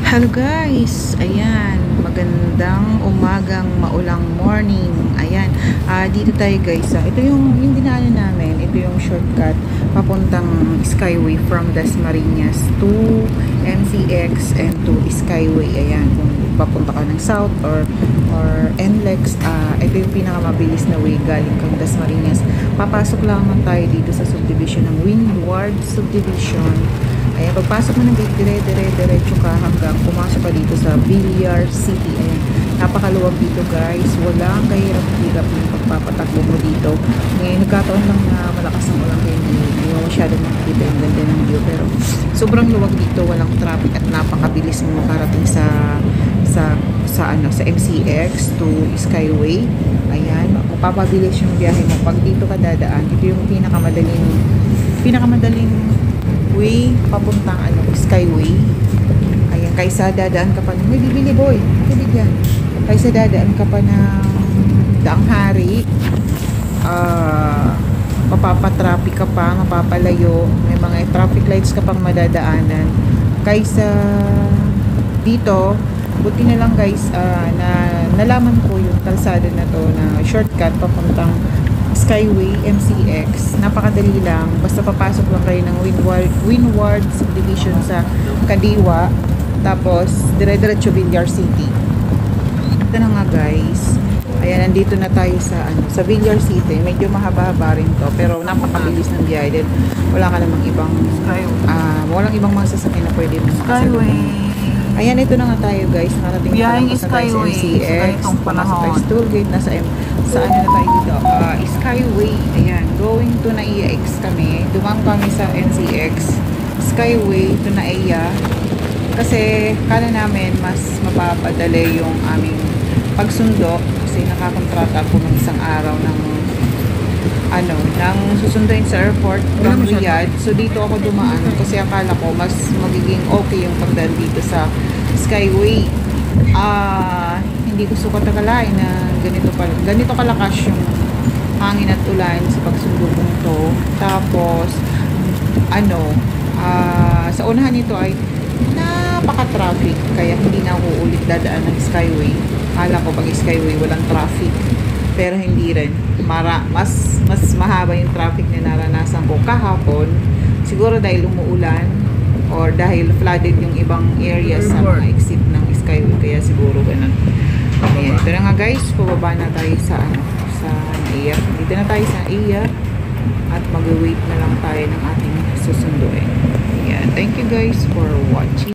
Hello guys, ayan, magandang umagang maulang morning. Ayan, dito tayo guys. Ito yung dinaanan namin. Ito yung shortcut papuntang Skyway from Dasmariñas to MCX and to Skyway. Ayan, kung papunta ka ng South or NLEX, ito yung pinakamabilis na way galing kang Dasmariñas. Papasok lang tayo dito sa subdivision ng Windward Subdivision. Ayan, pagpasok mo ng gate, diretso ka hanggang pumasok ka dito sa Villar City. Ayan, napakaluwag dito guys. Walang kahirap-hirap yung pagpapatakbo mo dito. Ngayon, nagkataon lang na malakas ang ulan kaya hindi mo masyadong makikita yung ganda ng view. Pero sobrang luwag dito, walang traffic at napakabilis mo makarating sa MCX to Skyway. Ayan, mapapabilis yung biyahe mo. Pag dito ka dadaan, ito yung pinakamadaling way papuntang Skyway. Ayan, kaysa dadaan ka pa ng may bibili boy, bibigyan. Kaysa dadaan ka pa ng Daang Hari, mapapatraffic ka pa, mapapalayo, may mga traffic lights ka pang madadaanan. Kaysa dito, buti na lang guys, na nalaman ko yung kalsada na to na shortcut papuntang Skyway, MCX. Napakadali lang. Basta papasok lang kayo ng Windward Subdivision sa Kadiwa. Tapos, dire-diretso Villar City. Ito na nga guys. Ayan, nandito na tayo sa Villar City. Medyo mahaba-haba rin to. Pero napakabilis ng biyahe. Then, wala ka namang ibang walang ibang mga sasakyan na pwede mong Skyway. Ayan, ito na nga tayo guys. Nakarating na tayo sa MCX. Pumasok tayo sa toll gate. Sa ano na tayo dito? Skyway. Ayan, going to Naiya X kami. Dumang kami sa MCX. Skyway to Naiya. Kasi kala namin mas mapapadali yung aming pagsundo. Kasi nakakontrata ako ng isang araw ng susunduin sa airport from Riyadh. So dito ako dumaan kasi akala ko mas magiging okay yung pagdaan dito sa Skyway. Hindi ko sukat akalain na ganito kalakas yung hangin at ulan sa pagsundo kong to. Tapos sa unahan nito ay napaka-traffic kaya hindi na ako ulit dadaan ng Skyway. Akala ko pag Skyway walang traffic, pero hindi rin. Mas mahaba yung traffic na naranasan ko kahapon. Siguro dahil umuulan or dahil flooded yung ibang areas sa mga exit ng Skyway, kaya siguro ganun. Ayan, ito na nga guys, pababa na tayo sa Naiya. Dito na tayo sa Naiya at mag-wait na lang tayo ng ating susunduin. Ayan, thank you guys for watching.